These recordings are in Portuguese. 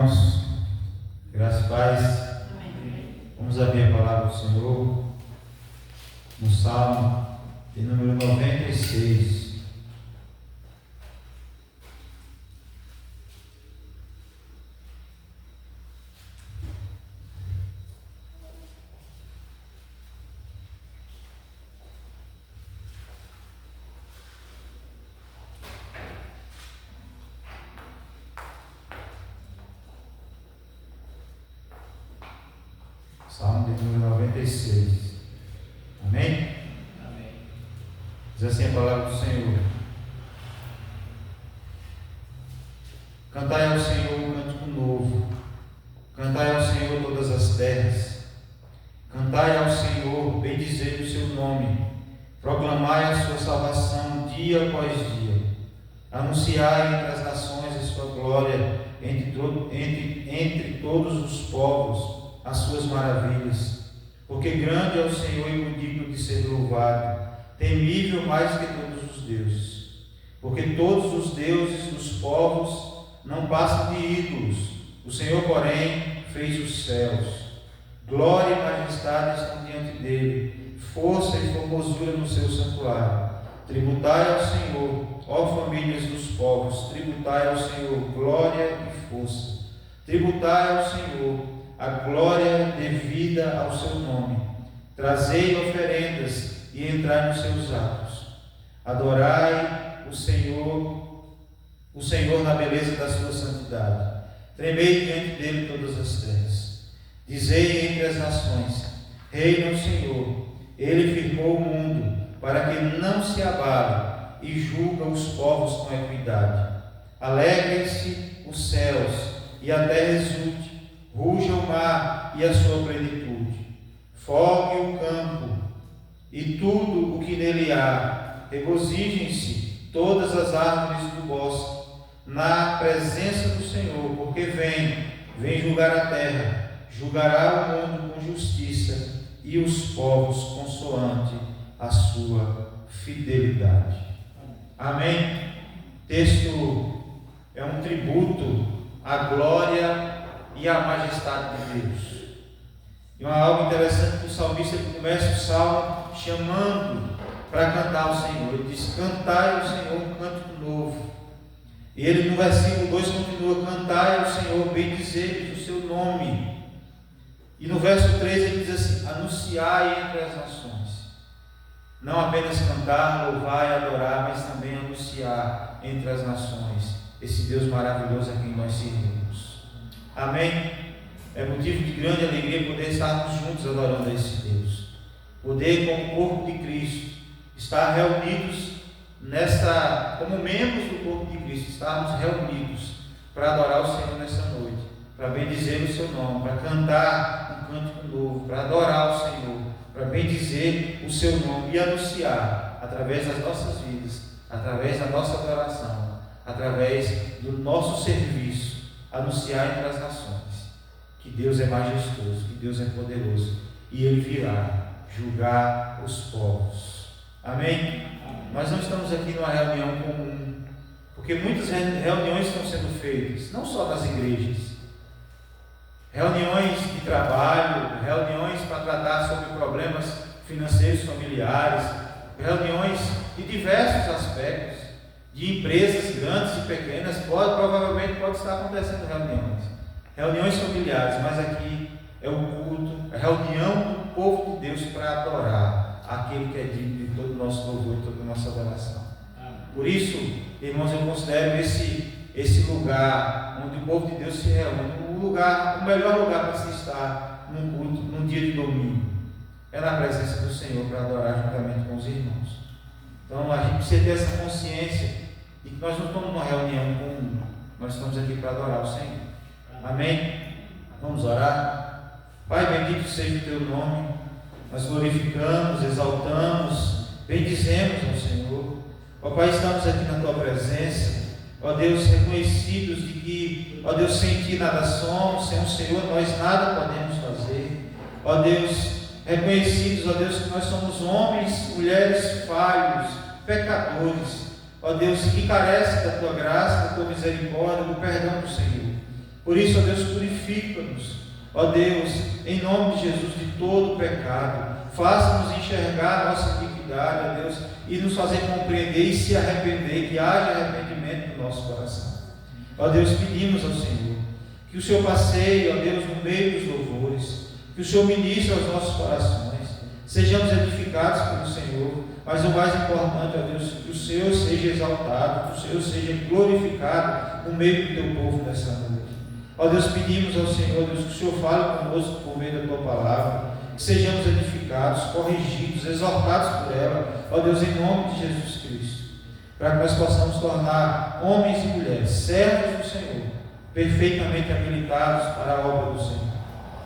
irmãos, graças e paz. Amém. Vamos abrir a palavra do Senhor no Salmo de número 96. Salmo de número 96. Amém? Amém. Diz assim a palavra do Senhor: Cantai ao Senhor um cântico novo, cantai ao Senhor todas as terras, cantai ao Senhor, bendizei o seu nome, proclamai a sua salvação dia após dia, anunciai entre as nações a sua glória, entre todos os povos as suas maravilhas, porque grande é o Senhor e digno de ser louvado, temível mais que todos os deuses, porque todos os deuses dos povos não passam de ídolos, o Senhor, porém, fez os céus. Glória e majestade estão diante dele, força e formosura no seu santuário. Tributai ao Senhor, ó famílias dos povos, tributai ao Senhor glória e força. Tributai ao Senhor a glória devida ao seu nome. Trazei oferendas e entrai nos seus atos. Adorai o Senhor na beleza da sua santidade. Tremei diante dele todas as terras. Dizei entre as nações: reina o Senhor. Ele firmou o mundo para que não se abale e julga os povos com equidade. Alegrem-se os céus e a terra exulte. Ruja o mar e a sua plenitude, fogue o campo e tudo o que nele há, regozijem-se todas as árvores do bosque, na presença do Senhor, porque vem julgar a terra, julgará o mundo com justiça e os povos consoante a sua fidelidade. Amém? O texto é um tributo à glória e a majestade de Deus. E algo interessante que o salmista começa o salmo chamando para cantar ao Senhor. Ele diz: cantai ao Senhor um cântico novo. E ele no versículo 2 continua: cantai ao Senhor, bendizei o seu nome. E no verso 3 ele diz assim: anunciai entre as nações. Não apenas cantar, louvar e adorar, mas também anunciar entre as nações esse Deus maravilhoso a quem nós servimos. Amém? É motivo de grande alegria poder estarmos juntos adorando a esse Deus. Poder, como corpo de Cristo, estar reunidos como membros do corpo de Cristo, estarmos reunidos para adorar o Senhor nessa noite, para bendizer o seu nome, para cantar um cântico novo, para adorar o Senhor, para bendizer o seu nome e anunciar através das nossas vidas, através da nossa adoração, através do nosso serviço, anunciar entre as nações que Deus é majestoso, que Deus é poderoso e Ele virá julgar os povos. Amém? Nós não estamos aqui numa reunião comum, porque muitas reuniões estão sendo feitas, não só nas igrejas, reuniões de trabalho, reuniões para tratar sobre problemas financeiros familiares, reuniões de diversos aspectos, de empresas grandes e pequenas, provavelmente pode estar acontecendo reuniões familiares, mas aqui é o culto, a reunião do povo de Deus para adorar aquele que é digno de todo o nosso louvor e toda a nossa adoração. Por isso, irmãos, eu considero esse lugar onde o povo de Deus se reúne, o melhor lugar para se estar num culto, num dia de domingo, é na presença do Senhor para adorar juntamente com os irmãos. Então a gente precisa ter essa consciência de que nós não estamos numa reunião comum, nós estamos aqui para adorar o Senhor. Amém? Vamos orar. Pai, bendito seja o teu nome, nós glorificamos, exaltamos, bendizemos ao Senhor. Ó Pai, estamos aqui na tua presença, ó Deus, reconhecidos de que, ó Deus, sem ti nada somos, sem o Senhor nós nada podemos fazer. Ó Deus, reconhecidos, ó Deus, que nós somos homens, mulheres falhos, pecadores, ó Deus, que carecem da tua graça, da tua misericórdia, do perdão do Senhor. Por isso, ó Deus, purifica-nos, ó Deus, em nome de Jesus, de todo o pecado. Faça-nos enxergar a nossa iniquidade, ó Deus, e nos fazer compreender e se arrepender, que haja arrependimento no nosso coração. Ó Deus, pedimos ao Senhor que o Senhor passeie, ó Deus, no meio dos louvores, que o Senhor ministre aos nossos corações, sejamos edificados pelo Senhor, mas o mais importante, ó Deus, que o Senhor seja exaltado, que o Senhor seja glorificado no meio do teu povo nessa noite. Ó Deus, pedimos ao Senhor, Deus, que o Senhor fale conosco por meio da tua palavra, que sejamos edificados, corrigidos, exortados por ela, ó Deus, em nome de Jesus Cristo, para que nós possamos tornar homens e mulheres, servos do Senhor, perfeitamente habilitados para a obra do Senhor.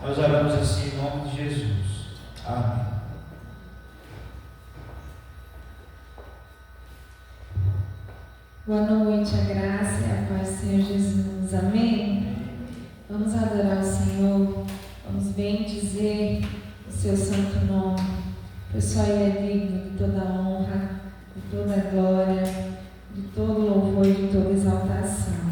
Nós oramos assim em nome de Jesus. Amém. Boa noite, a graça e a paz do Senhor Jesus. Amém? Vamos adorar o Senhor, vamos bendizer o seu santo nome, pois só Ele é digno de toda a honra, de toda a glória, de todo louvor e de toda exaltação.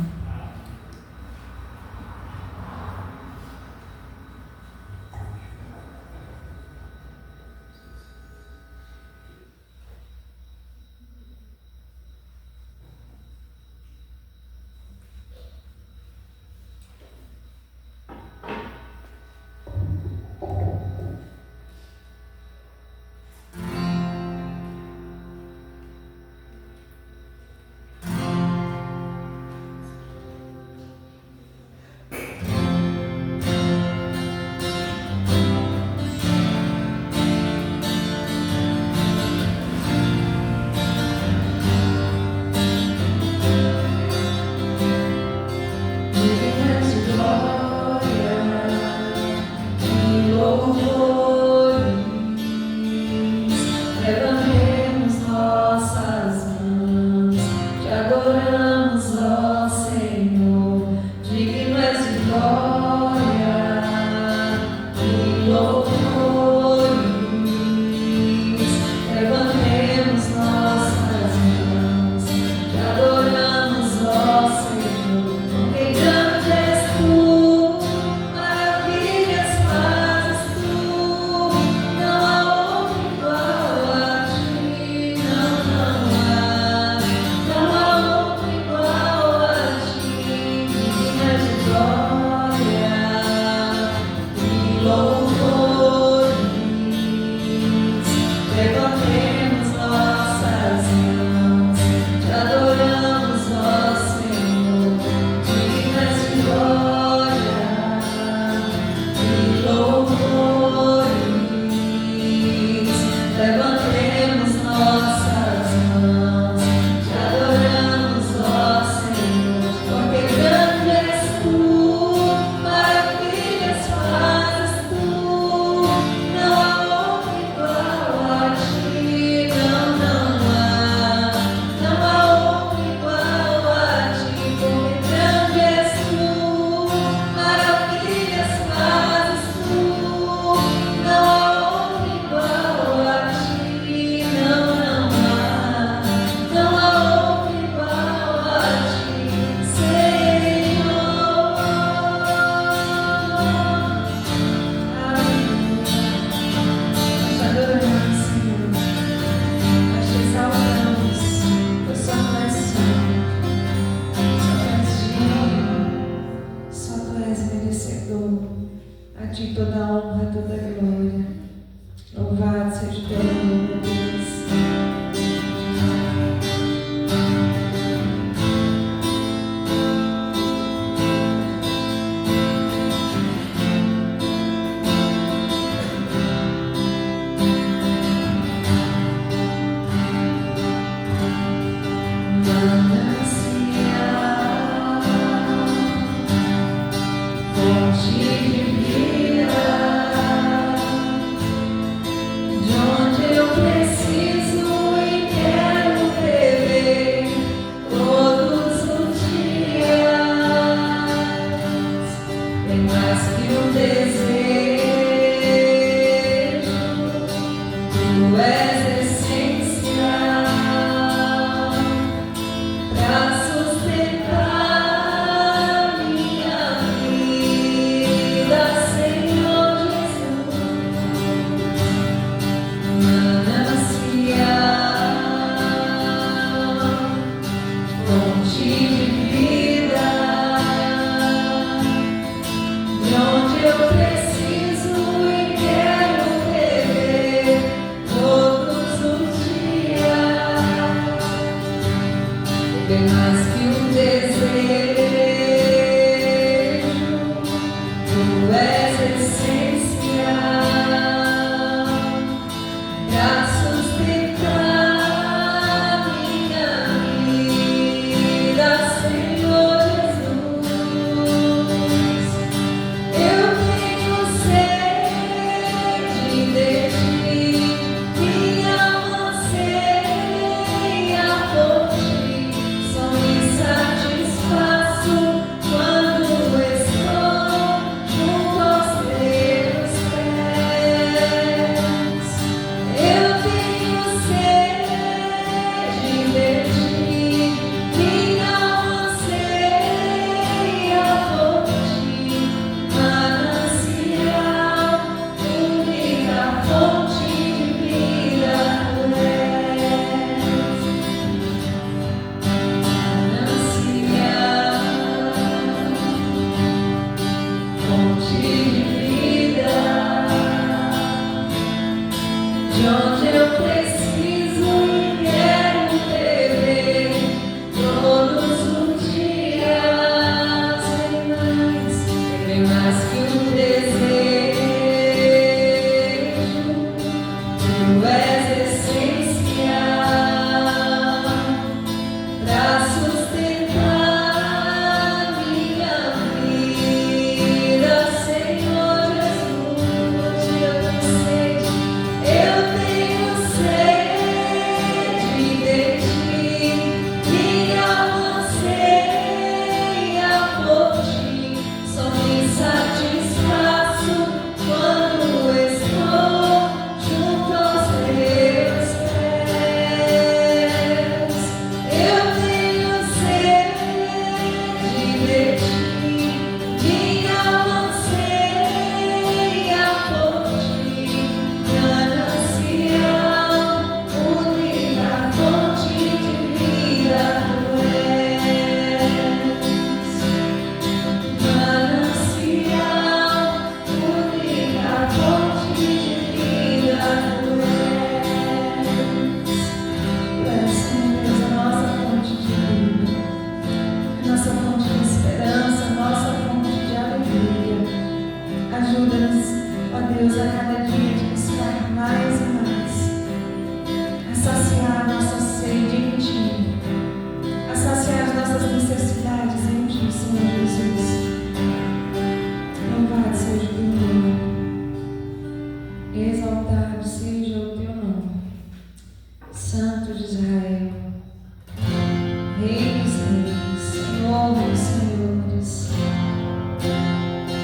Pra sustentar minha vida.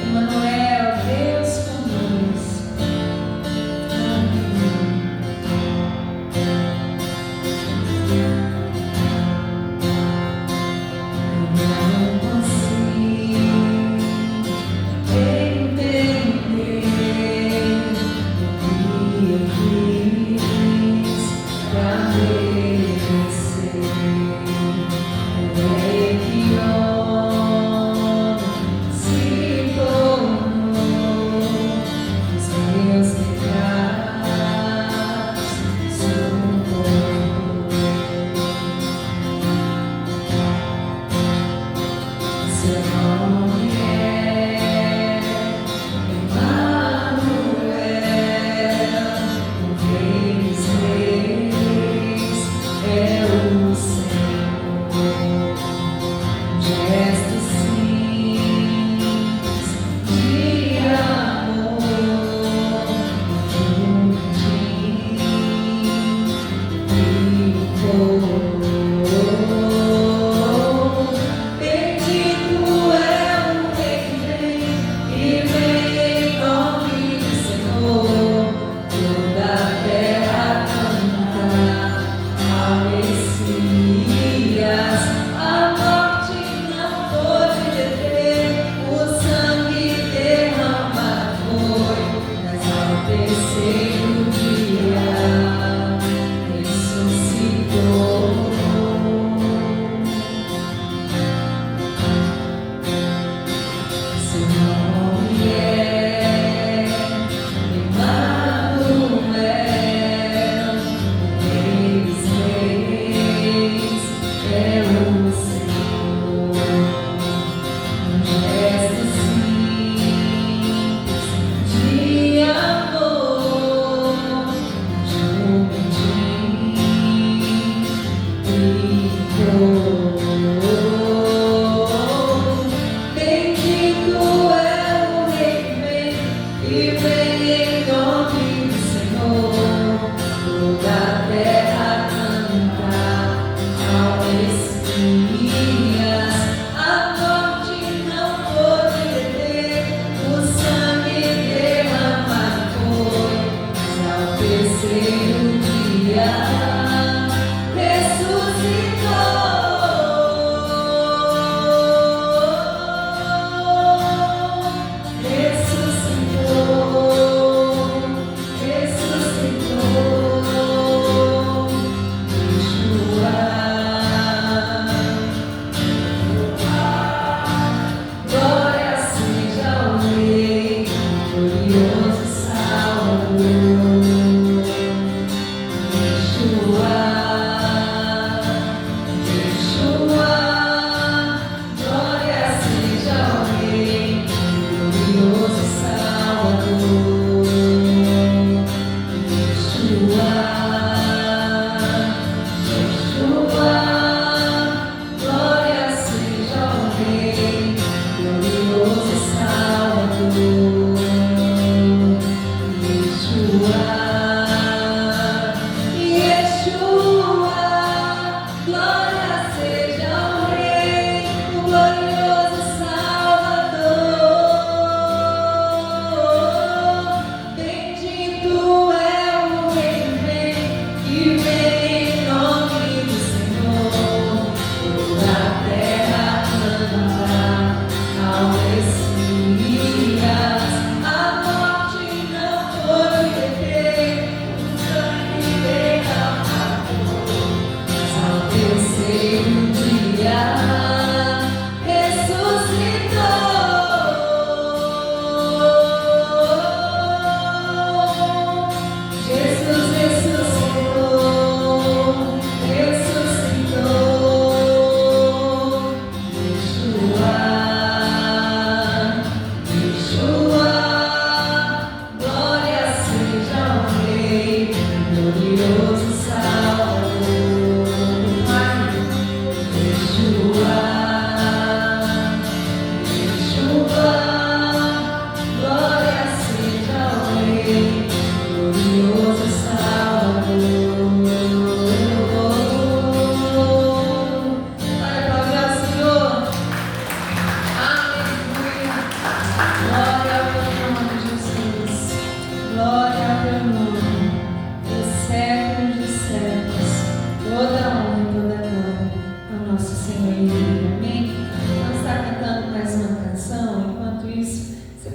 Emmanuel, Deus conosco.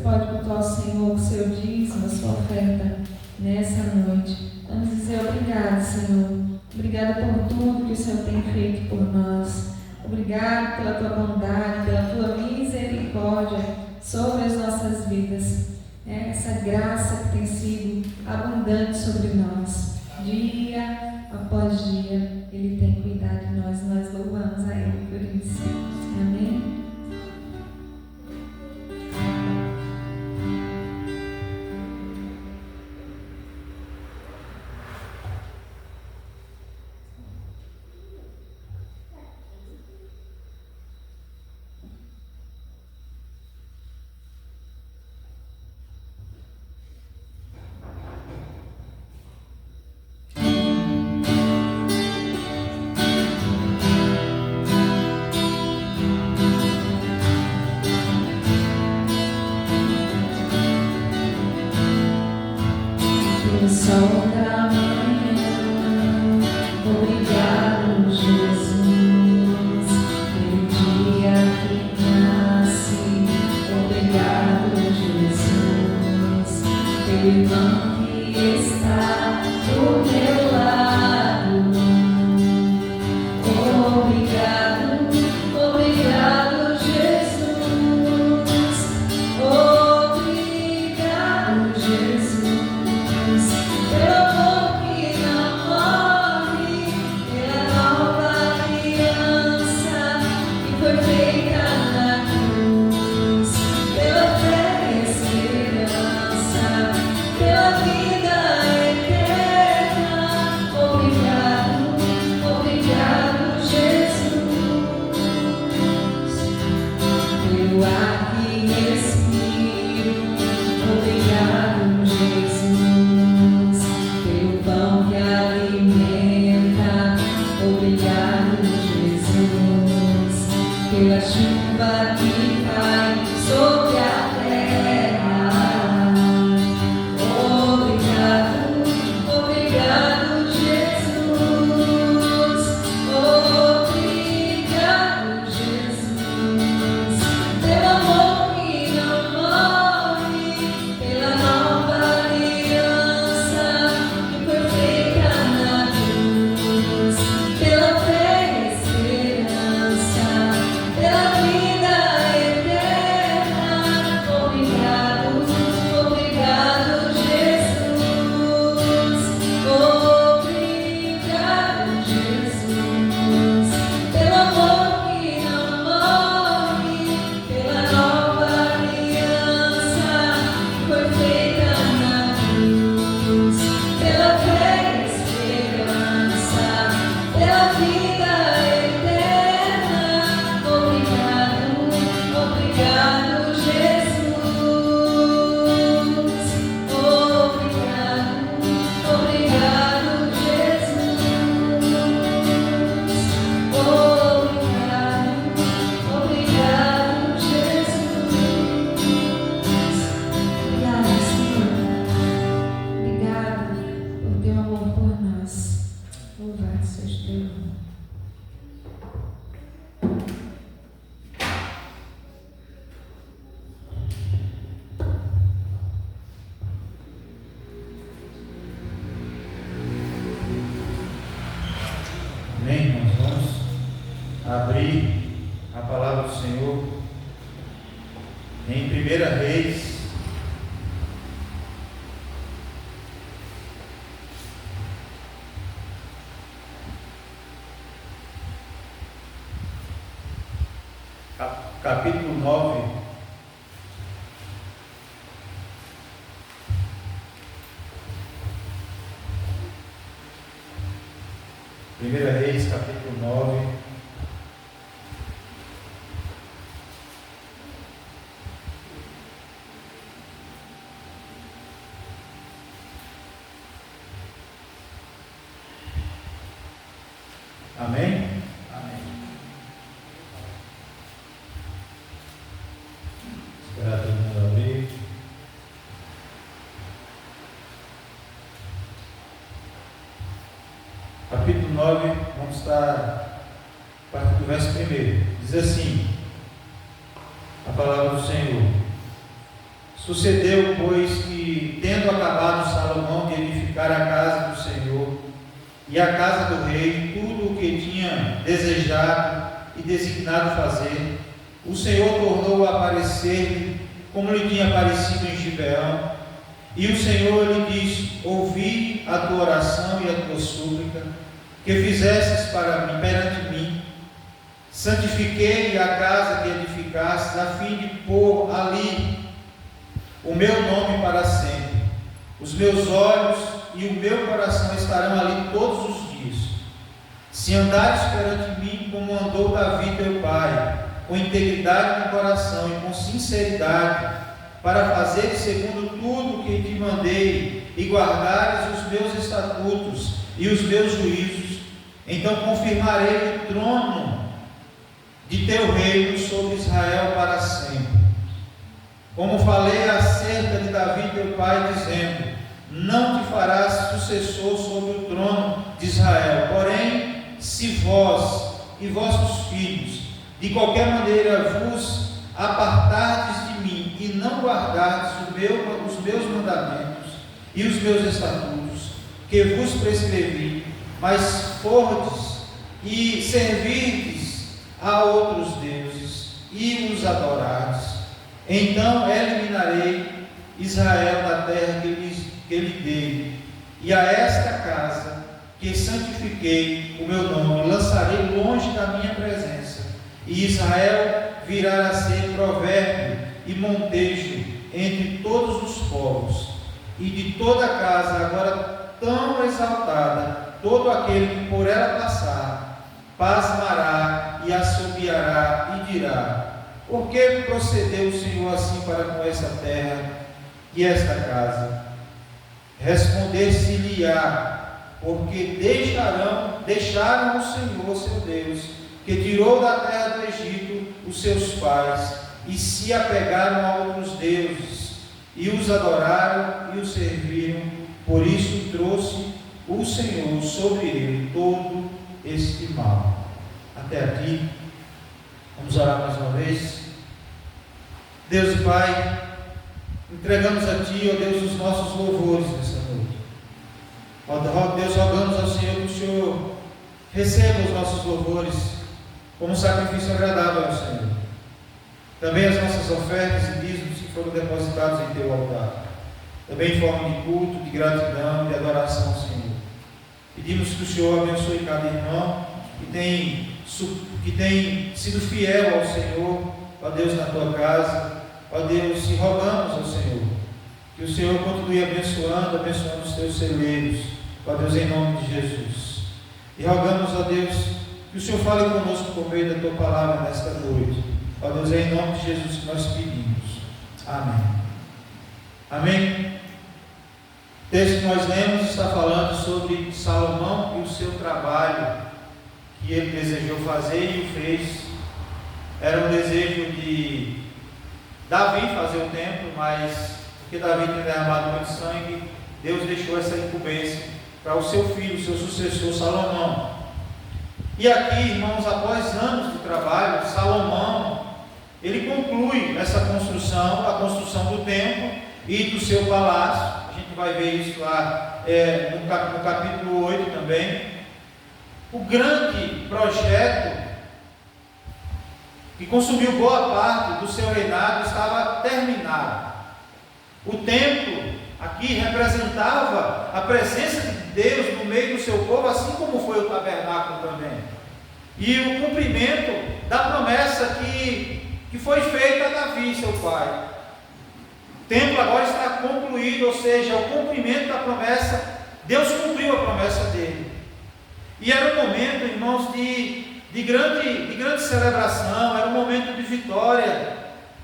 pode cultuar o Senhor com o seu dízimo, a sua oferta nessa noite. Vamos dizer obrigado, Senhor. Obrigado por tudo que o Senhor tem feito por nós. Obrigado pela tua bondade, pela tua misericórdia sobre as nossas vidas. Essa graça que tem sido abundante sobre nós. Dia após dia, Ele tem cuidado de nós. Nós louvamos a Ele por isso. Amém? Sol da manhã, obrigado, Jesus, pelo dia que nasce, obrigado, Jesus, pelo irmão que está do meu lado, obrigado, obrigado, Jesus, obrigado, Jesus. Pela chuva que cai sobre a terra, obrigado, obrigado, Jesus, obrigado, Jesus, pelo amor que não morre, pela nova aliança que foi feita na cruz, pela fé e esperança, pela vida eterna, obrigado, obrigado, Jesus, obrigado, Jesus, pelo amor que não morre, pela nova aliança que foi feita na cruz, pela fé e esperança, pela vida eterna. Obrigado, obrigado, Jesus. Obrigado, obrigado, Jesus. Obrigado, obrigado, Jesus. Obrigado, Senhor. Obrigado por teu amor por nós. Louvado seja teu nome. Amém, irmãos? Vamos abrir a palavra do Senhor em 1 Reis, capítulo 9. Primeira Reis, capítulo 9. Amém? Amém. Esperar todo mundo abrir. Capítulo 9, vamos estar a partir do verso 1. Diz assim a palavra do Senhor: Sucedeu, pois, que, tendo acabado Salomão de edificar a casa do Senhor e a casa do rei, tudo o que tinha desejado e designado fazer, o Senhor tornou a aparecer-lhe como lhe tinha aparecido em Gibeão. E o Senhor lhe disse: ouvi a tua oração e a tua súplica, que fizestes para mim, perante mim. Santifiquei a casa que edificaste, a fim de pôr ali o meu nome para sempre. Os meus olhos e o meu coração estarão ali todos os dias. Se andares perante mim como andou Davi teu pai, com integridade de coração e com sinceridade, para fazer segundo tudo que te mandei, e guardares os meus estatutos e os meus juízos, então confirmarei o trono de teu reino sobre Israel para sempre. Como falei acerca de Davi teu pai, dizendo: não te farás sucessor sobre o trono de Israel. Porém, se vós e vossos filhos de qualquer maneira vos apartardes de mim e não guardardes os meus mandamentos e os meus estatutos que vos prescrevi, mas fordes e servirdes a outros deuses e os adorardes, então eliminarei Israel da terra que lhe dei, e a esta casa que santifiquei o meu nome lançarei longe da minha presença, e Israel virá a ser provérbio e montejo entre todos os povos, e de toda a casa agora tão exaltada, todo aquele que por ela passar, pasmará e assobiará e dirá: por que procedeu o Senhor assim para com esta terra e esta casa? Responder-se-lhe-á: porque deixaram o Senhor seu Deus, que tirou da terra do Egito os seus pais, e se apegaram a outros deuses, e os adoraram e os serviram. Por isso trouxe o Senhor sobre ele todo este mal. Até aqui. Vamos orar mais uma vez. Deus e Pai, entregamos a Ti, ó Deus, os nossos louvores nesta noite. Ó Deus, rogamos ao Senhor que o Senhor receba os nossos louvores como sacrifício agradável ao Senhor. Também as nossas ofertas e dízimos que foram depositados em Teu altar. Também em forma de culto, de gratidão, de adoração ao Senhor. Pedimos que o Senhor abençoe cada irmão que tem sido fiel ao Senhor, ó Deus, na Tua casa. Ó Deus, e rogamos ao Senhor que o Senhor continue abençoando os Teus celeiros, ó Deus, em nome de Jesus. E rogamos, ó Deus, que o Senhor fale conosco por meio da Tua palavra nesta noite. Ó Deus, é em nome de Jesus que nós pedimos. Amém. Amém. O texto que nós lemos está falando sobre Salomão e o seu trabalho que ele desejou fazer e o fez. Era um desejo de Davi fazer o templo, mas porque Davi tinha derramado muito sangue, Deus deixou essa incumbência para o seu filho, o seu sucessor Salomão. E aqui, irmãos, após anos de trabalho, Salomão, ele conclui essa construção, a construção do templo e do seu palácio. A gente vai ver isso lá no capítulo 8 também. O grande projeto que consumiu boa parte do seu reinado estava terminado. O templo aqui representava a presença de Deus no meio do seu povo, assim como foi o tabernáculo também. E o cumprimento da promessa que foi feita a Davi, seu pai. O templo agora está concluído, ou seja, o cumprimento da promessa, Deus cumpriu a promessa dele. E era um momento, irmãos, de grande celebração, era um momento de vitória,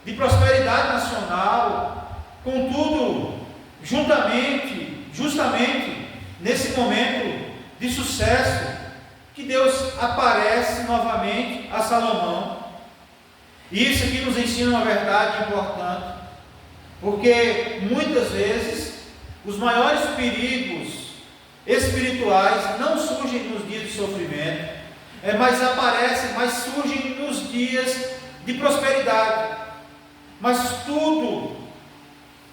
de prosperidade nacional. Contudo, justamente nesse momento de sucesso, que Deus aparece novamente a Salomão. E isso aqui nos ensina uma verdade importante, porque muitas vezes os maiores perigos espirituais não surgem nos dias de sofrimento, mas surgem nos dias de prosperidade. Mas tudo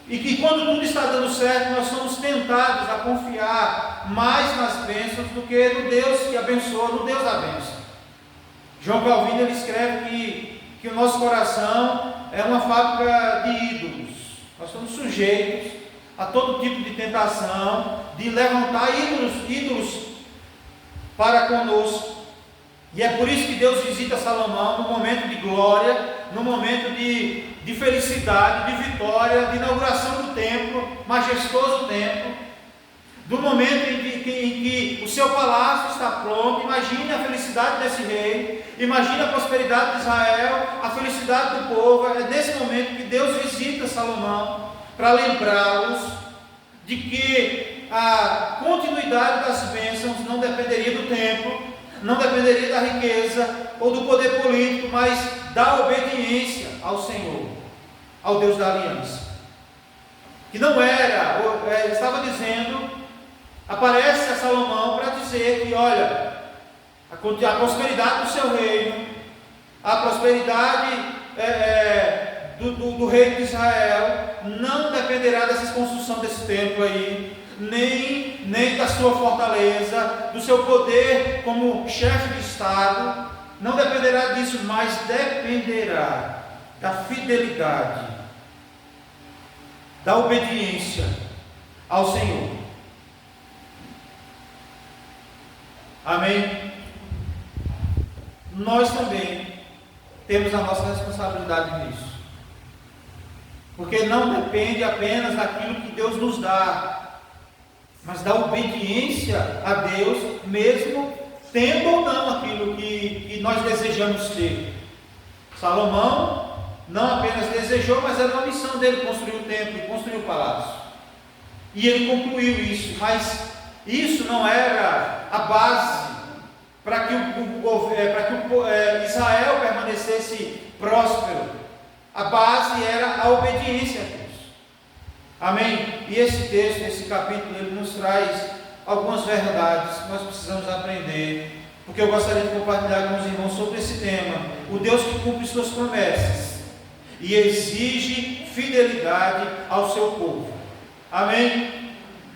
E que quando tudo está dando certo, nós somos tentados a confiar mais nas bênçãos do que no Deus que abençoa, no Deus da bênção. João Calvino ele escreve que o nosso coração é uma fábrica de ídolos. Nós somos sujeitos a todo tipo de tentação, de levantar ídolos para conosco. E é por isso que Deus visita Salomão no momento de glória, no momento de felicidade, de vitória, de inauguração do templo, majestoso templo, do momento em que o seu palácio está pronto. Imagine a felicidade desse rei, imagine a prosperidade de Israel, a felicidade do povo. É nesse momento que Deus visita Salomão para lembrá-los de que a continuidade das bênçãos não dependeria do templo, não dependeria da riqueza ou do poder político, mas da obediência ao Senhor, ao Deus da aliança. Que não era, estava dizendo, aparece a Salomão para dizer que, olha, a prosperidade do seu reino, a prosperidade do reino de Israel, não dependerá dessa construção desse templo aí, nem da sua fortaleza, do seu poder como chefe de Estado, não dependerá disso, mas dependerá da fidelidade, da obediência ao Senhor. Amém? Nós também temos a nossa responsabilidade nisso, porque não depende apenas daquilo que Deus nos dá, mas da obediência a Deus, mesmo tendo ou não aquilo que nós desejamos ter. Salomão não apenas desejou, mas era uma missão dele construir o templo e construir o palácio. E ele concluiu isso, mas isso não era a base para que Israel permanecesse próspero. A base era a obediência a Deus. Amém? E esse texto, esse capítulo, ele nos traz algumas verdades que nós precisamos aprender, porque eu gostaria de compartilhar com os irmãos sobre esse tema. O Deus que cumpre suas promessas e exige fidelidade ao seu povo. Amém?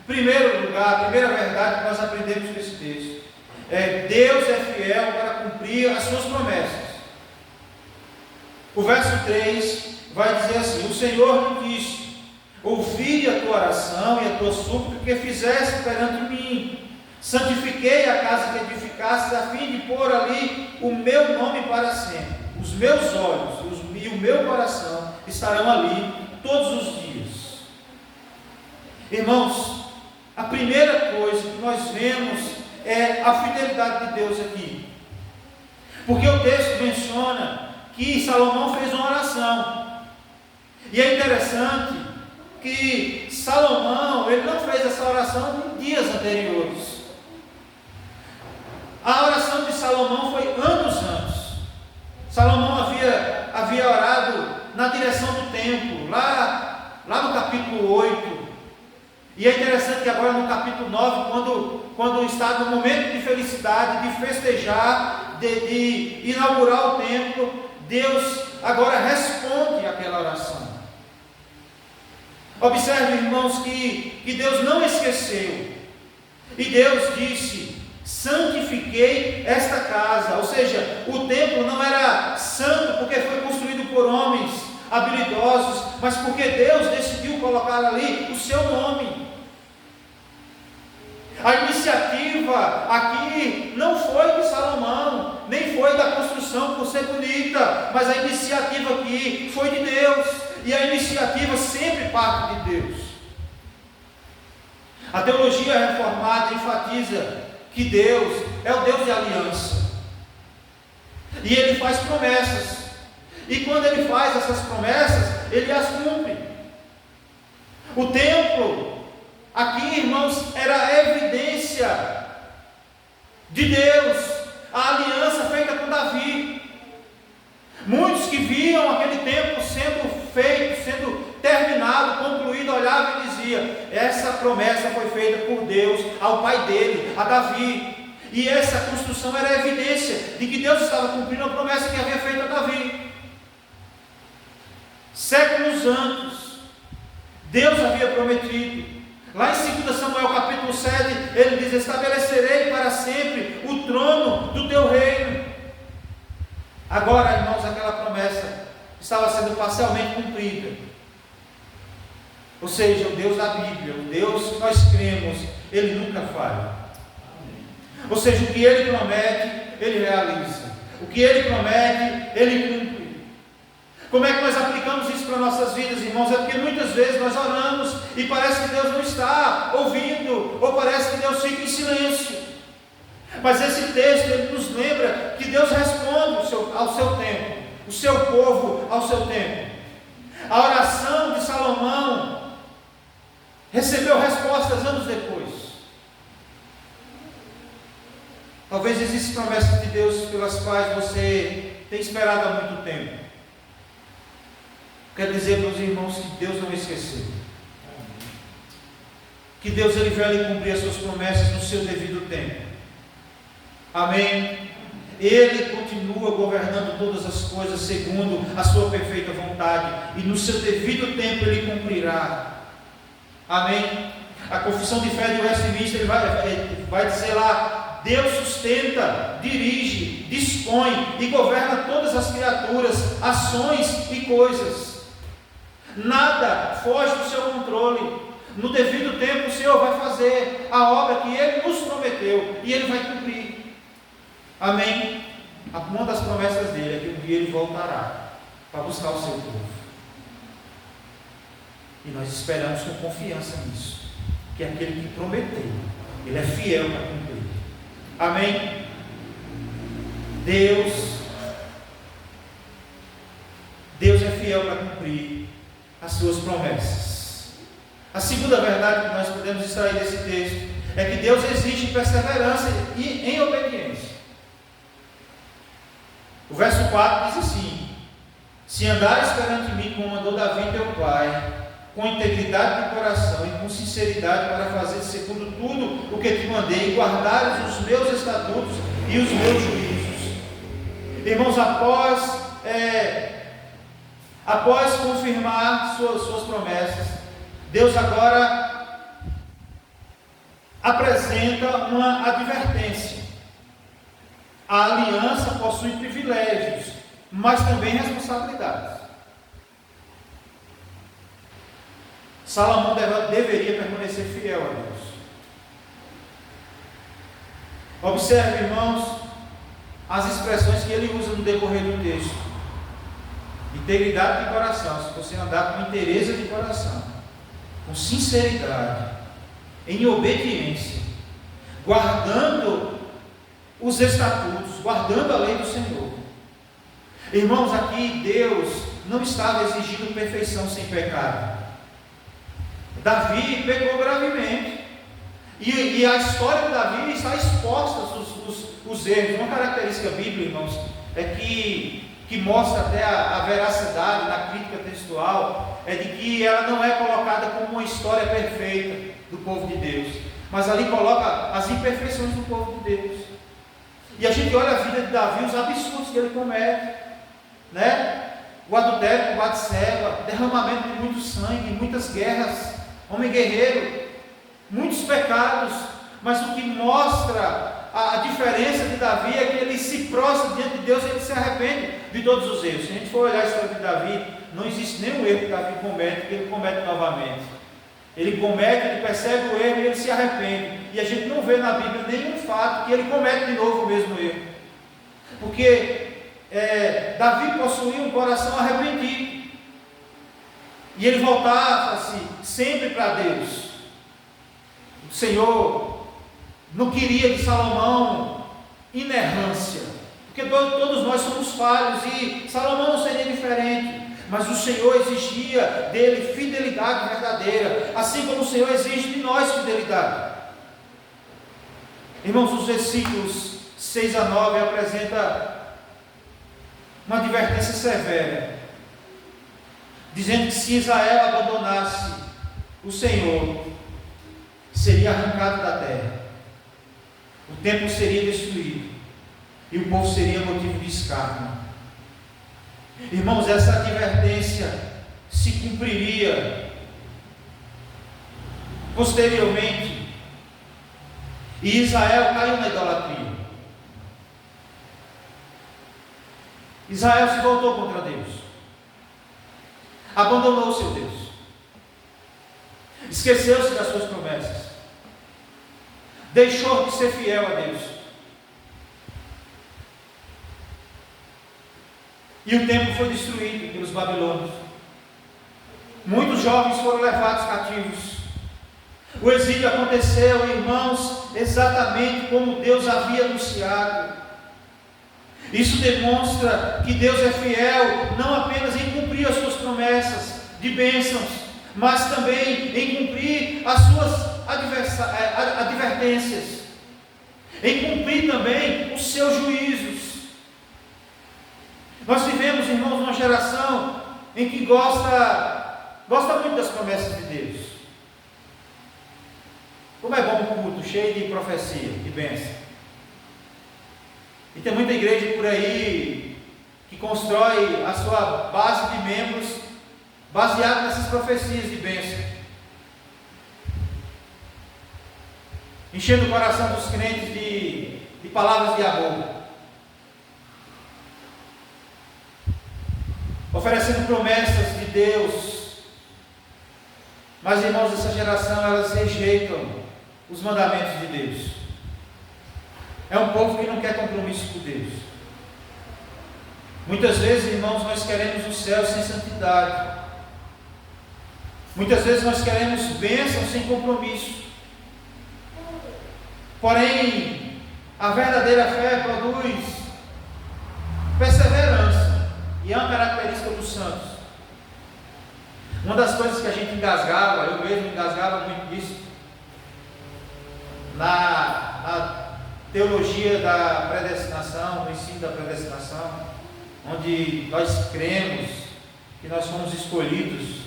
Primeiro lugar, a primeira verdade que nós aprendemos com esse texto é: Deus é fiel para cumprir as suas promessas. O verso 3 vai dizer assim: o Senhor me disse: ouvi a tua oração e a tua súplica que fizeste perante mim. Santifiquei a casa que edificaste, a fim de pôr ali o meu nome para sempre. Os meus olhos e o meu coração estarão ali todos os dias. Irmãos, a primeira coisa que nós vemos é a fidelidade de Deus aqui, porque o texto menciona que Salomão fez uma oração, e é interessante que Salomão, ele não fez essa oração em dias anteriores. A oração de Salomão foi anos antes. Salomão havia orado na direção do templo, lá no capítulo 8. E é interessante que agora no capítulo 9, quando está no momento de felicidade, de festejar, de inaugurar o templo, Deus agora responde àquela oração. Observe, irmãos, que Deus não esqueceu. E Deus disse: santifiquei esta casa. Ou seja, o templo não era santo porque foi construído por homens habilidosos, mas porque Deus decidiu colocar ali o seu nome. A iniciativa aqui não foi de Salomão, nem foi da construção por ser bonita, mas a iniciativa aqui foi de Deus. E a iniciativa sempre parte de Deus. A teologia reformada enfatiza que Deus é o Deus de aliança. E Ele faz promessas. E quando Ele faz essas promessas, Ele as cumpre. O templo, aqui, irmãos, era a evidência de Deus, a aliança feita com Davi. Muitos que viam aquele templo sendo feito, sendo terminado, concluído, olhavam e diziam: essa promessa foi feita por Deus ao pai dele, a Davi. E essa construção era a evidência de que Deus estava cumprindo a promessa que havia feito a Davi. Séculos antes, Deus havia prometido. Lá em 2 Samuel capítulo 7, ele diz: estabelecerei para sempre o trono do teu reino. Agora, irmãos, aquela promessa estava sendo parcialmente cumprida. Ou seja, o Deus da Bíblia, o Deus que nós cremos, Ele nunca falha. Ou seja, o que Ele promete, Ele realiza. O que Ele promete, Ele cumpre. Como é que nós aplicamos isso para nossas vidas, irmãos? É porque muitas vezes nós oramos e parece que Deus não está ouvindo, ou parece que Deus fica em silêncio. Mas esse texto, ele nos lembra que Deus responde ao seu tempo, o seu povo ao seu tempo. A oração de Salomão recebeu respostas anos depois. Talvez existam promessas de Deus pelas quais você tem esperado há muito tempo. Quero dizer para os irmãos que Deus não esqueceu. Que Deus ele vai cumprir as suas promessas no seu devido tempo. Amém? Ele continua governando todas as coisas segundo a sua perfeita vontade. E no seu devido tempo ele cumprirá. Amém? A confissão de fé de Westminster ele vai dizer lá: Deus sustenta, dirige, dispõe e governa todas as criaturas, ações e coisas. Nada foge do seu controle. No devido tempo o Senhor vai fazer a obra que Ele nos prometeu e Ele vai cumprir. Amém? Uma das promessas dele é que um dia Ele voltará para buscar o seu povo. E nós esperamos com confiança nisso, que aquele que prometeu, Ele é fiel para cumprir. Amém? Deus é fiel para cumprir as suas promessas. A segunda verdade que nós podemos extrair desse texto é que Deus exige perseverança e em obediência. O verso 4 diz assim: se andares perante mim como andou Davi teu pai, com integridade de coração e com sinceridade para fazer segundo tudo o que te mandei, e guardares os meus estatutos e os meus juízos. Irmãos, após confirmar suas promessas, Deus agora apresenta uma advertência. A aliança possui privilégios, mas também responsabilidades. Salomão deveria permanecer fiel a Deus. Observe, irmãos, as expressões que ele usa no decorrer do texto. Integridade de coração, se você andar com inteireza de coração, com sinceridade, em obediência, guardando os estatutos, guardando a lei do Senhor. Irmãos, aqui Deus não estava exigindo perfeição sem pecado. Davi pecou gravemente, e a história de Davi está exposta os erros. Uma característica bíblica, irmãos, é que mostra até a veracidade na crítica textual, é de que ela não é colocada como uma história perfeita do povo de Deus, mas ali coloca as imperfeições do povo de Deus. E a gente olha a vida de Davi, os absurdos que ele comete, né? O adultério com Batseba, derramamento de muito sangue, muitas guerras, homem guerreiro, muitos pecados, mas o que mostra a diferença de Davi é que ele se prostra diante de Deus e ele se arrepende de todos os erros. Se a gente for olhar a história de Davi, não existe nenhum erro que Davi comete, que ele comete novamente. Ele comete, ele percebe o erro e ele se arrepende. E a gente não vê na Bíblia nenhum fato que ele comete de novo o mesmo erro. Porque Davi possuía um coração arrependido. E ele voltava assim, sempre para Deus. O Senhor não queria de Salomão inerrância, porque todos nós somos falhos e Salomão não seria diferente, mas o Senhor exigia dele fidelidade verdadeira, assim como o Senhor exige de nós fidelidade. Irmãos, os versículos 6 a 9 apresenta uma advertência severa, dizendo que se Israel abandonasse o Senhor, seria arrancado da terra, o templo seria destruído e o povo seria motivo de escárnio. Irmãos, essa advertência se cumpriria posteriormente, e Israel caiu na idolatria. Israel se voltou contra Deus, abandonou o seu Deus, esqueceu-se das suas promessas, deixou de ser fiel a Deus, e o templo foi destruído pelos babilônios. Muitos jovens foram levados cativos. O exílio aconteceu, irmãos, exatamente como Deus havia anunciado. Isso demonstra que Deus é fiel não apenas em cumprir as suas promessas de bênçãos, mas também em cumprir as suas advertências, em cumprir também os seus juízos. Nós vivemos, irmãos, uma geração em que gosta muito das promessas de Deus. Como é bom um culto cheio de profecia, de bênção. E tem muita igreja por aí que constrói a sua base de membros baseado nessas profecias de bênção, enchendo o coração dos crentes de palavras de amor, oferecendo promessas de Deus. Mas, irmãos, essa geração, elas rejeitam os mandamentos de Deus. É um povo que não quer compromisso com Deus. Muitas vezes, irmãos, nós queremos o céu sem santidade. Muitas vezes nós queremos bênção sem compromisso. Porém, a verdadeira fé produz perseverança, e é uma característica dos santos. Uma das coisas que a gente engasgava, eu mesmo engasgava muito disso, na teologia da predestinação, no ensino da predestinação, onde nós cremos que nós fomos escolhidos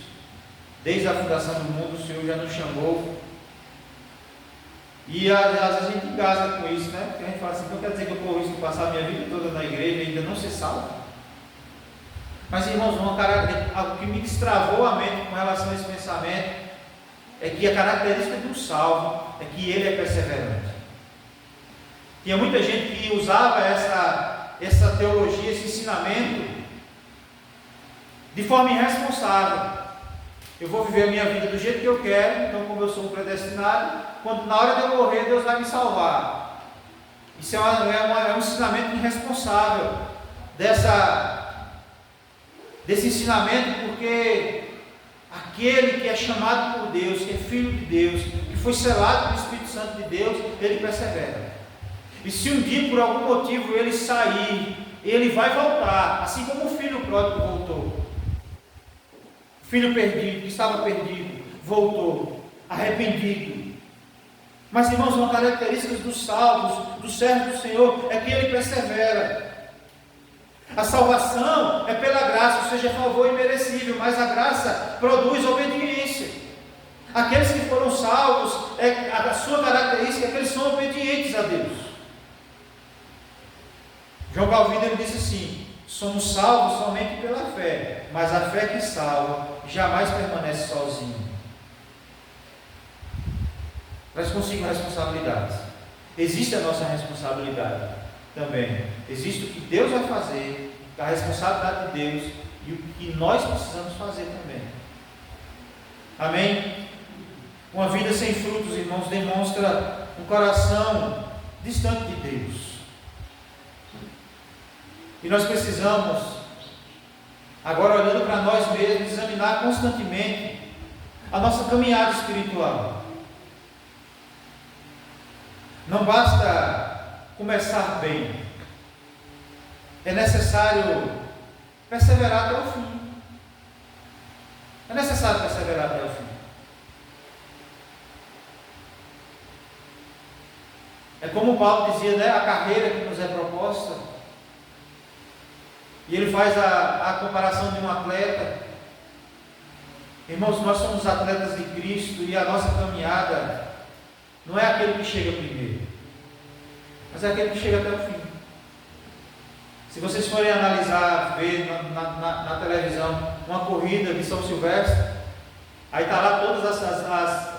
desde a fundação do mundo. O Senhor já nos chamou, e às vezes a gente engasga com isso, né? Porque a gente fala assim: não quer dizer que eu corro risco de passar a minha vida toda na igreja e ainda não ser salvo. Mas, irmãos, algo que me destravou a mente com relação a esse pensamento é que a característica do salvo é que ele é perseverante. Tinha muita gente que usava essa teologia, esse ensinamento de forma irresponsável. Eu vou viver a minha vida do jeito que eu quero, então, como eu sou um predestinado, quando na hora de eu morrer, Deus vai me salvar. Isso é um ensinamento irresponsável desse ensinamento, porque aquele que é chamado por Deus, que é filho de Deus, que foi selado pelo Espírito Santo de Deus, ele persevera. E se um dia por algum motivo ele sair, ele vai voltar, assim como o filho pródigo voltou. O filho perdido, que estava perdido, voltou, arrependido. Mas, irmãos, uma característica dos salvos, dos servos do Senhor, é que ele persevera. A salvação é pela graça, ou seja, é favor imerecível, mas a graça produz obediência. Aqueles que foram salvos, a sua característica é que eles são obedientes a Deus. João Calvino, ele disse assim: somos salvos somente pela fé, mas a fé que salva jamais permanece sozinha. Traz consigo responsabilidades. Existe a nossa responsabilidade também. Existe o que Deus vai fazer, a responsabilidade de Deus, e o que nós precisamos fazer também. Amém? Uma vida sem frutos, irmãos, demonstra um coração distante de Deus. E nós precisamos, agora olhando para nós mesmos, examinar constantemente a nossa caminhada espiritual. Não basta começar bem, é necessário perseverar até o fim. É necessário perseverar até o fim. É como Paulo dizia, né? A carreira que nos é proposta. E ele faz a comparação de um atleta. Irmãos, nós somos atletas de Cristo, e a nossa caminhada não é aquele que chega primeiro, mas é aquele que chega até o fim. Se vocês forem analisar, ver na televisão uma corrida de São Silvestre, Aí está lá todas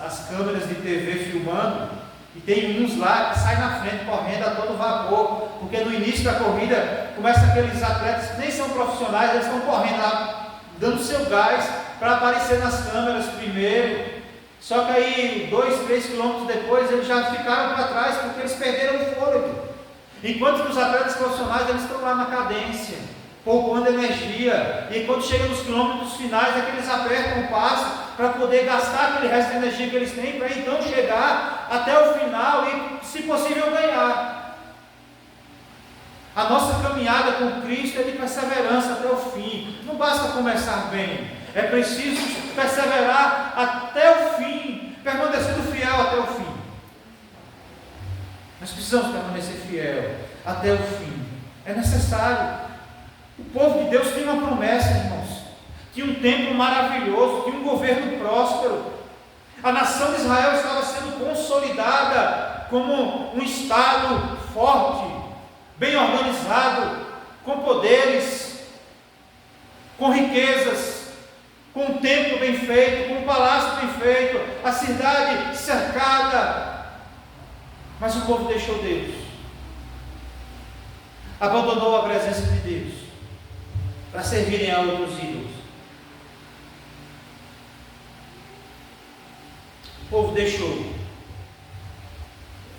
as câmeras de TV filmando, e tem uns lá que saem na frente correndo a todo vapor, porque no início da corrida começa aqueles atletas que nem são profissionais, eles estão correndo lá, dando seu gás para aparecer nas câmeras primeiro. Só que aí 2, 3 quilômetros depois eles já ficaram para trás porque eles perderam o fôlego. Enquanto que os atletas profissionais eles estão lá na cadência, poupando energia, e quando chega nos quilômetros finais é que eles apertam o passo para poder gastar aquele resto de energia que eles têm, para então chegar até o final e, se possível, ganhar. A nossa caminhada com Cristo é de perseverança até o fim. Não basta começar bem, é preciso perseverar até o fim, permanecendo fiel até o fim. Nós precisamos permanecer fiel até o fim, é necessário. O povo de Deus tem uma promessa, irmãos, tinha um templo maravilhoso, tinha um governo próspero, a nação de Israel estava sendo consolidada como um estado forte, bem organizado, com poderes, com riquezas, com um templo bem feito, com um palácio bem feito, a cidade cercada, mas o povo deixou Deus, abandonou a presença de Deus para servirem a outros ídolos. O povo deixou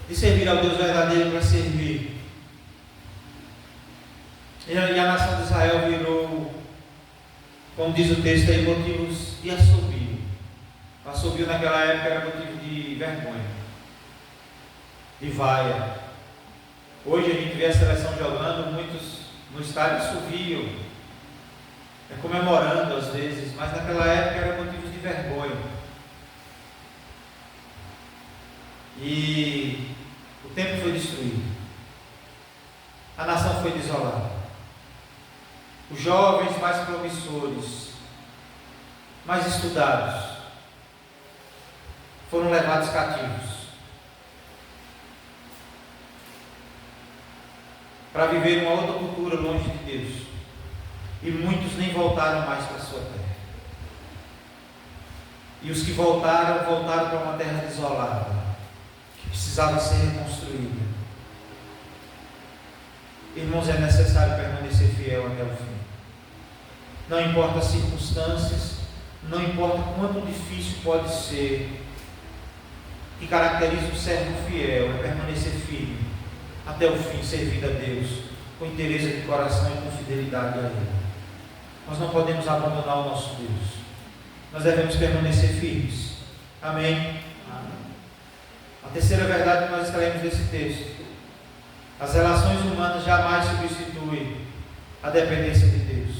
de servir ao Deus verdadeiro para servir. E a nação de Israel virou, como diz o texto aí, motivos de assobio. O assobio naquela época era motivo de vergonha, de vaia. Hoje a gente vê a seleção jogando, muitos no estádio assobiam, comemorando às vezes, mas naquela época era motivo de vergonha. E o templo foi destruído, a nação foi desolada, os jovens mais promissores, mais estudados, foram levados cativos para viver uma outra cultura longe de Deus, e muitos nem voltaram mais para a sua terra. E os que voltaram para uma terra desolada, que precisava ser reconstruída. Irmãos, é necessário permanecer fiel até o fim. Não importa as circunstâncias, não importa quanto difícil pode ser, o que caracteriza um servo fiel é permanecer firme até o fim, servindo a Deus com interesse de coração e com fidelidade a Ele. Nós não podemos abandonar o nosso Deus. Nós devemos permanecer firmes. Amém? Amém. A terceira verdade que nós extraímos desse texto: as relações humanas jamais substituem a dependência de Deus.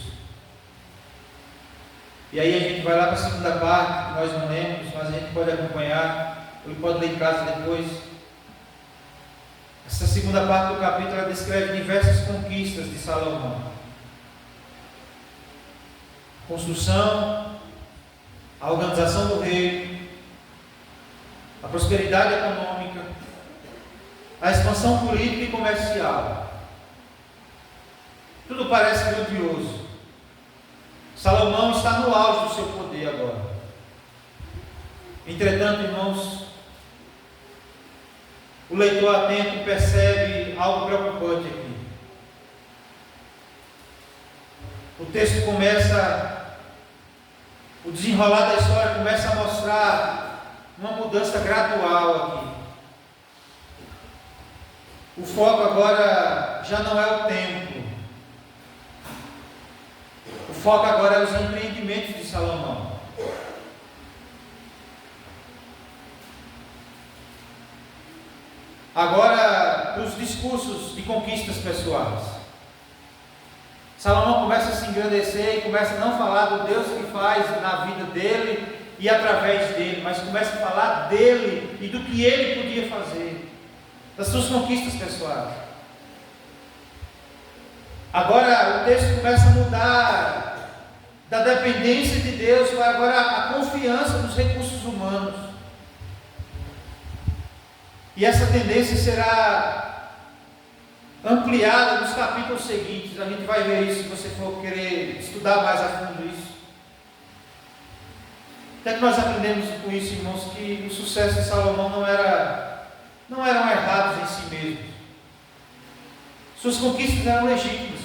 E aí a gente vai lá para a segunda parte, que nós não lemos, mas a gente pode acompanhar, ou pode ler em casa depois. Essa segunda parte do capítulo ela descreve diversas conquistas de Salomão. Construção, a organização do reino, a prosperidade econômica, a expansão política e comercial. Tudo parece grandioso. Salomão está no auge do seu poder agora. Entretanto, irmãos, o leitor atento percebe algo preocupante aqui. O texto começa, o desenrolar da história começa a mostrar uma mudança gradual aqui. O foco agora já não é o templo. O foco agora é os empreendimentos de Salomão. Agora, para os discursos de conquistas pessoais. Salomão começa a se engrandecer e começa a não falar do Deus que faz na vida dele e através dele, mas começa a falar dele e do que ele podia fazer, das suas conquistas pessoais. Agora o texto começa a mudar da dependência de Deus para agora a confiança nos recursos humanos. E essa tendência será ampliada nos capítulos seguintes. A gente vai ver isso se você for querer estudar mais a fundo isso. Até que nós aprendemos com isso, irmãos, que o sucesso de Salomão não eram errados em si mesmos. Suas conquistas eram legítimas.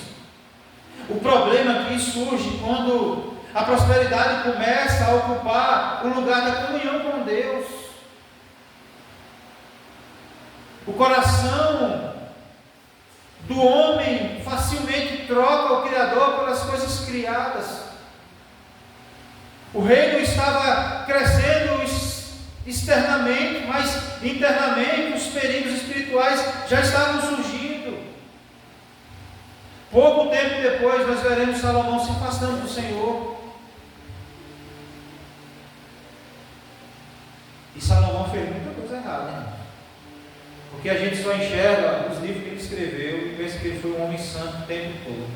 O problema aqui surge quando a prosperidade começa a ocupar o lugar da comunhão com Deus. O coração do homem facilmente troca o Criador pelas coisas criadas. O reino estava crescendo externamente, mas internamente os perigos espirituais já estavam surgindo. Pouco tempo depois nós veremos Salomão se afastando do Senhor. E Salomão fez muita coisa errada, né? Porque a gente só enxerga os livros que ele escreveu e pensa que ele foi um homem santo o tempo todo.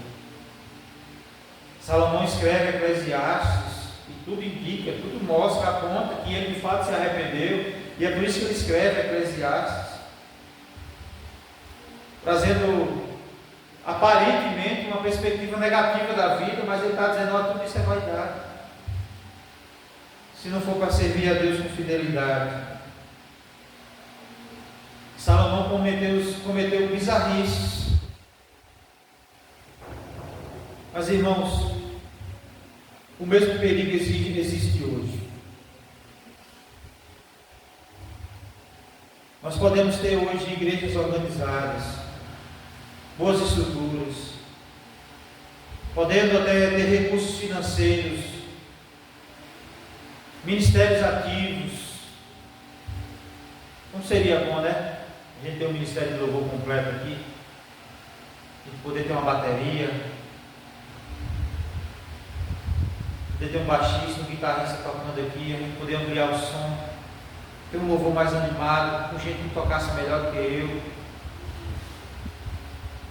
Salomão escreve Eclesiastes e tudo indica, tudo mostra, aponta que ele de fato se arrependeu, e é por isso que ele escreve Eclesiastes, trazendo aparentemente uma perspectiva negativa da vida, mas ele está dizendo: olha, tudo isso é vaidade. Se não for para servir a Deus com fidelidade. Salomão cometeu bizarrices. Mas, irmãos, o mesmo perigo existe hoje. Nós podemos ter hoje igrejas organizadas, boas estruturas, podendo até ter recursos financeiros, ministérios ativos. Não seria bom, né? A gente ter um ministério de louvor completo aqui, a gente poder ter uma bateria, poder ter um baixista, um guitarrista tocando aqui, a gente poder ampliar o som, ter um louvor mais animado, com gente que tocasse melhor do que eu.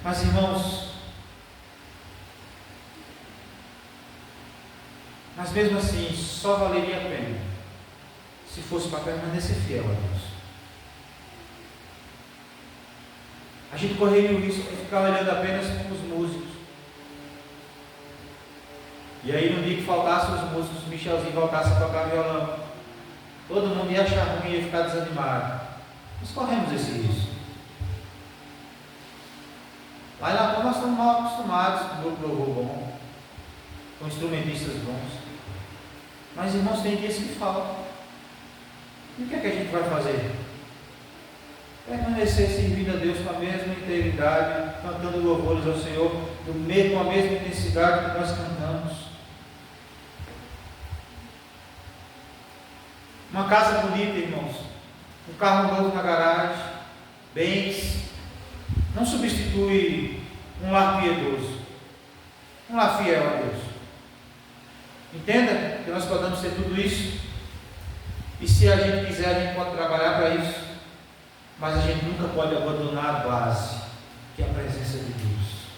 Mas, irmãos, mesmo assim, só valeria a pena se fosse para permanecer fiel a Deus. A gente correria o risco de ficar olhando apenas para os músicos. E aí, no dia que faltasse os músicos, o Michelzinho voltasse a tocar violão, todo mundo ia achar ruim e ia ficar desanimado. Nós corremos esse risco. Lá em Lapão nós estamos mal acostumados com o grupo de louvor bom, com instrumentistas bons. Mas, irmãos, tem dias que faltam. E o que é que a gente vai fazer? Permanecer servindo a Deus com a mesma integridade, cantando louvores ao Senhor, com a mesma intensidade que nós cantamos. Uma casa bonita, irmãos, um carro novo na garagem, bens, não substitui um lar piedoso, um lar fiel a Deus. Entenda que nós podemos ter tudo isso, e se a gente quiser, a gente pode trabalhar para isso. Mas a gente nunca pode abandonar a base, que é a presença de Deus.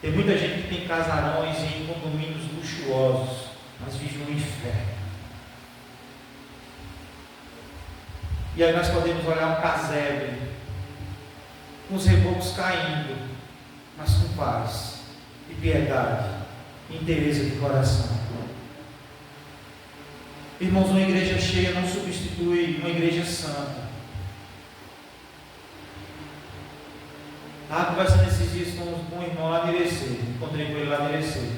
Tem muita gente que tem casarões em condomínios luxuosos, mas vive no inferno. E aí nós podemos olhar um casebre, com os rebocos caindo, mas com paz, e piedade, e inteireza de coração. Irmãos, uma igreja cheia não substitui uma igreja santa. Estava conversando esses dias com um irmão lá de Irecê. Encontrei com ele lá de Irecê.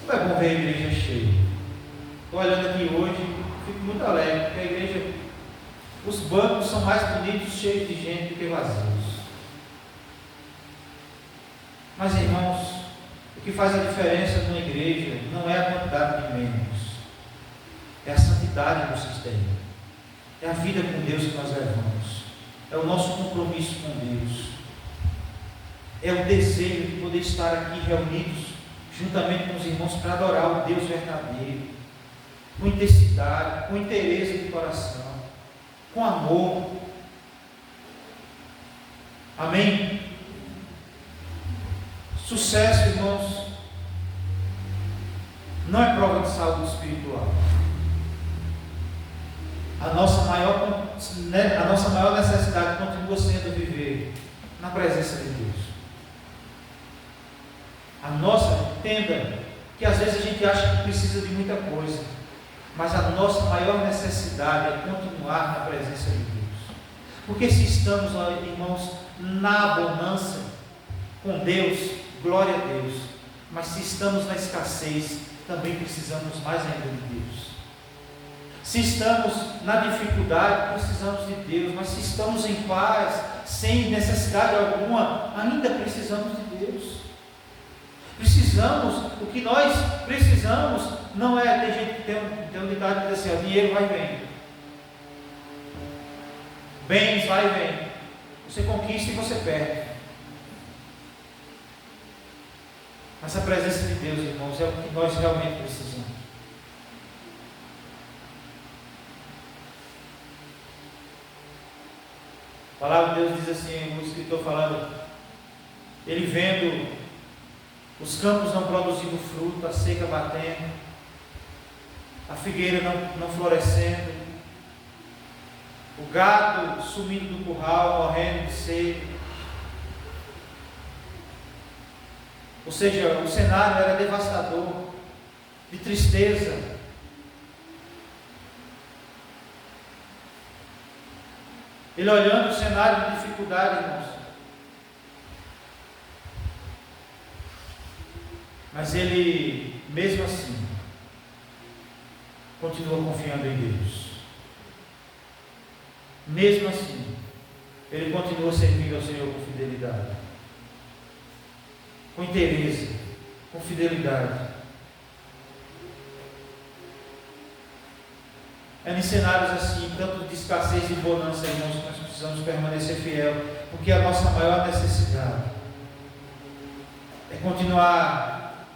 Como é bom ver a igreja cheia. Estou olhando aqui hoje, fico muito alegre, porque a igreja, os bancos são mais bonitos, cheios de gente do que vazios. Mas, irmãos, o que faz a diferença numa igreja não é a quantidade de membros, é a santidade do sistema, é a vida com Deus que nós levamos. É o nosso compromisso com Deus. É o desejo de poder estar aqui reunidos juntamente com os irmãos para adorar o Deus verdadeiro, com intensidade, com interesse de coração, com amor. Amém? Sucesso, irmãos, não é prova de saúde espiritual. A nossa maior necessidade continua sendo viver na presença de Deus. Entenda, que às vezes a gente acha que precisa de muita coisa, mas a nossa maior necessidade é continuar na presença de Deus. Porque se estamos, irmãos, na abundância com Deus, glória a Deus, mas se estamos na escassez, também precisamos mais ainda de Deus. Se estamos na dificuldade, precisamos de Deus, mas se estamos em paz, sem necessidade alguma, ainda precisamos de Deus. Precisamos, o que nós precisamos não é, tem gente que tem um ditado que diz assim, o dinheiro vai e vem, bens vai e vem, você conquista e você perde. Mas a presença de Deus, irmãos, é o que nós realmente precisamos. A palavra de Deus diz assim, o escritor falando, ele vendo os campos não produzindo fruto, a seca batendo, a figueira não florescendo, o gado sumindo do curral, morrendo de sede. Ou seja, o cenário era devastador, de tristeza. Ele olhando o cenário de dificuldade, irmãos. Mas ele, mesmo assim, continua confiando em Deus. Mesmo assim, ele continua servindo ao Senhor com fidelidade, com interesse, com fidelidade. É em cenários assim, tanto de escassez e bonança, irmãos, que nós precisamos permanecer fiel, porque a nossa maior necessidade é continuar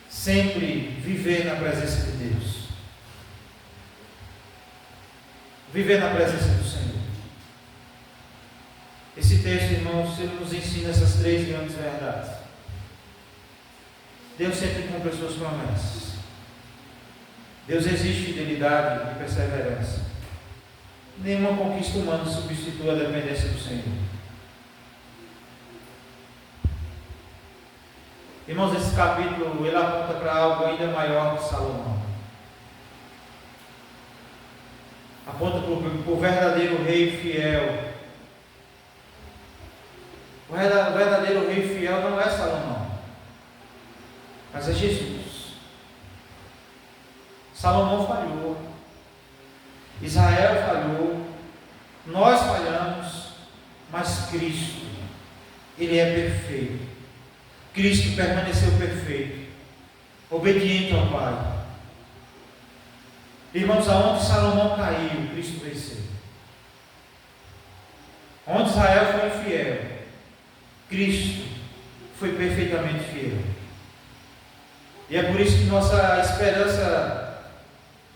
sempre viver na presença de Deus, viver na presença do Senhor. Esse texto, irmãos, ele nos ensina essas três grandes verdades. Deus sempre cumpre as suas promessas. Deus exige fidelidade e perseverança. Nenhuma conquista humana substitui a dependência do Senhor. Irmãos, esse capítulo ele aponta para algo ainda maior que Salomão. Aponta para o verdadeiro rei fiel. O verdadeiro rei fiel não é Salomão, mas é Jesus. Salomão falhou, Israel falhou, nós falhamos, mas Cristo, Ele é perfeito. Cristo permaneceu perfeito, obediente ao Pai. Irmãos, aonde Salomão caiu, Cristo venceu. Onde Israel foi infiel, Cristo foi perfeitamente fiel. E é por isso que nossa esperança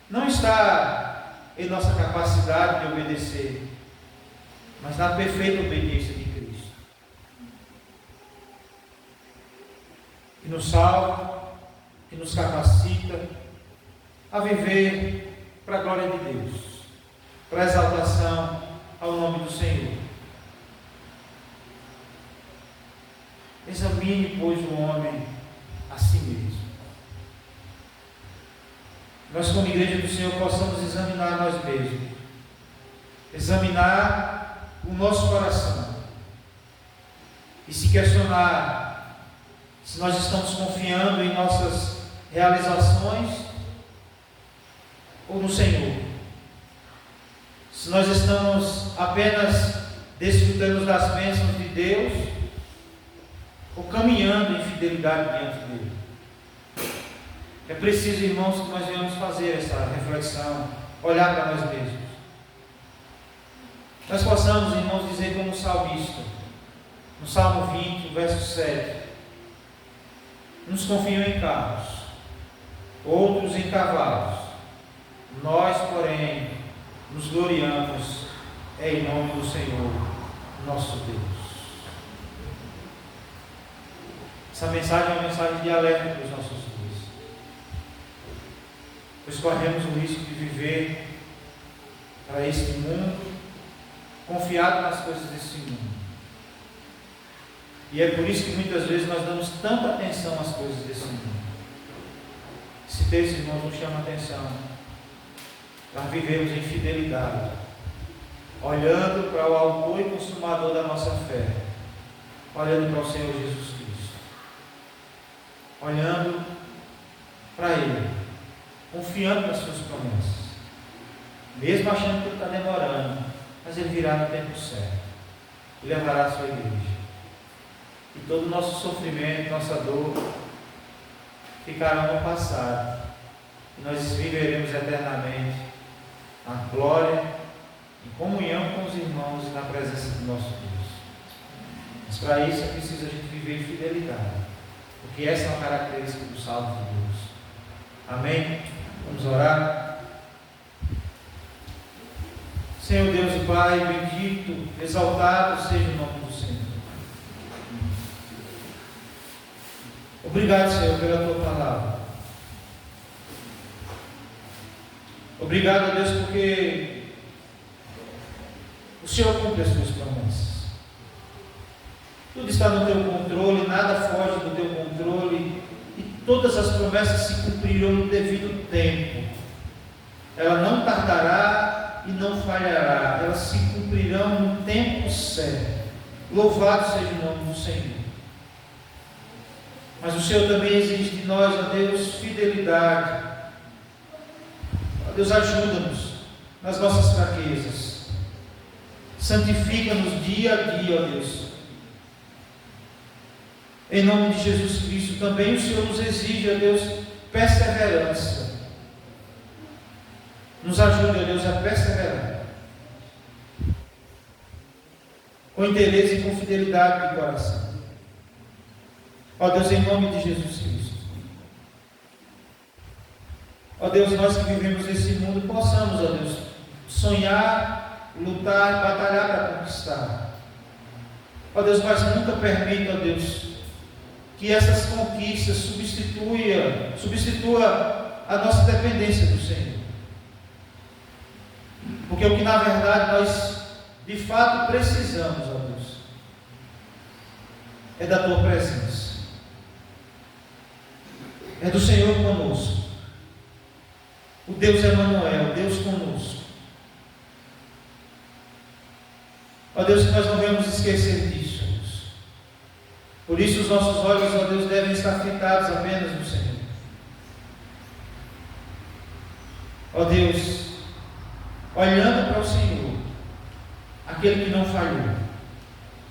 não está em nossa capacidade de obedecer, mas na perfeita obediência de Cristo, que nos salva, que nos capacita a viver para a glória de Deus, para a exaltação ao nome do Senhor. Examine, pois, o homem a si mesmo. Nós, como igreja do Senhor, possamos examinar nós mesmos, examinar o nosso coração e se questionar se nós estamos confiando em nossas realizações ou no Senhor, se nós estamos apenas desfrutando das bênçãos de Deus ou caminhando em fidelidade diante dele. É preciso, irmãos, que nós venhamos fazer essa reflexão, olhar para nós mesmos. Nós possamos, irmãos, dizer como o salmista, no Salmo 20, verso 7, uns confiam em carros, outros em cavalos, nós, porém, nos gloriamos em nome do Senhor, nosso Deus. Essa mensagem é uma mensagem de alerta para os nossos dias, pois corremos o risco de viver para este mundo, confiado nas coisas deste mundo, E é por isso que muitas vezes nós damos tanta atenção às coisas desse mundo. Esse texto, irmãos, nos chama a atenção. Nós vivemos em fidelidade, olhando para o autor e consumador da nossa fé, olhando para o Senhor Jesus Cristo, olhando para Ele, confiando nas suas promessas, mesmo achando que Ele está demorando, mas Ele virá no tempo certo e levará a sua igreja. E todo o nosso sofrimento, nossa dor, ficarão no passado. E nós viveremos eternamente na glória, em comunhão com os irmãos e na presença do nosso Deus. Mas para isso é preciso a gente viver em fidelidade, porque essa é uma característica do salvo de Deus. Amém? Vamos orar. Senhor Deus e Pai, bendito, exaltado seja o nome do Senhor. Obrigado, Senhor, pela Tua palavra. Obrigado, Deus, porque o Senhor cumpre as Tuas promessas. Tudo está no Teu controle, nada foge do Teu controle, e todas as promessas se cumprirão no devido tempo. Ela não tardará e não falhará, elas se cumprirão no tempo certo. Louvado seja o nome do Senhor. Mas o Senhor também exige de nós, ó Deus, fidelidade. Ó Deus, ajuda-nos nas nossas fraquezas. Santifica-nos dia a dia, ó Deus. Em nome de Jesus Cristo, também o Senhor nos exige, ó Deus, perseverança. Nos ajude, ó Deus, a perseverar. Com interesse e com fidelidade de coração. Ó Deus, em nome de Jesus Cristo. Ó Deus, nós que vivemos nesse mundo, possamos, ó Deus, sonhar, lutar, batalhar para conquistar. Ó Deus, mas nunca permita, ó Deus, que essas conquistas substitua a nossa dependência do Senhor. Porque o que na verdade nós de fato precisamos, ó Deus, é da Tua presença. É do Senhor conosco. O Deus Emanuel, Deus conosco. Ó Deus, que nós não devemos esquecer disso, Deus. Por isso os nossos olhos, ó Deus, devem estar fitados apenas no Senhor. Ó Deus, olhando para o Senhor, aquele que não falhou,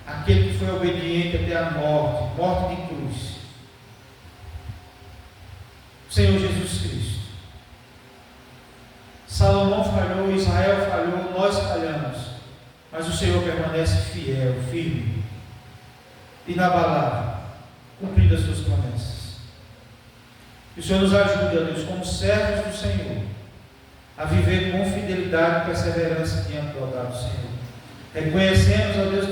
aquele que foi obediente até a morte, morte de cruz, Senhor Jesus Cristo. Salomão falhou, Israel falhou, nós falhamos, mas o Senhor permanece fiel, firme, inabalável, cumprindo as suas promessas. Que o Senhor nos ajude, ó Deus, como servos do Senhor, a viver com fidelidade e perseverança diante do altar do Senhor. Reconhecemos, ó Deus,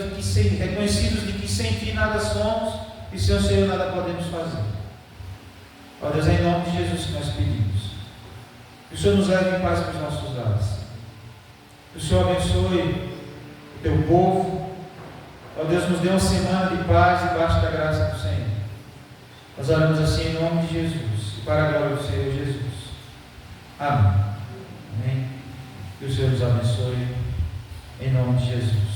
reconhecidos de que sem Ti nada somos e sem o Senhor nada podemos fazer. Ó Deus, é em nome de Jesus que nós pedimos. Que o Senhor nos leve em paz para os nossos lares. Que o Senhor abençoe o Teu povo. Ó Deus, nos dê uma semana de paz debaixo da graça do Senhor. Nós oramos assim em nome de Jesus e para a glória do Senhor Jesus. Amém. Amém. Que o Senhor nos abençoe em nome de Jesus.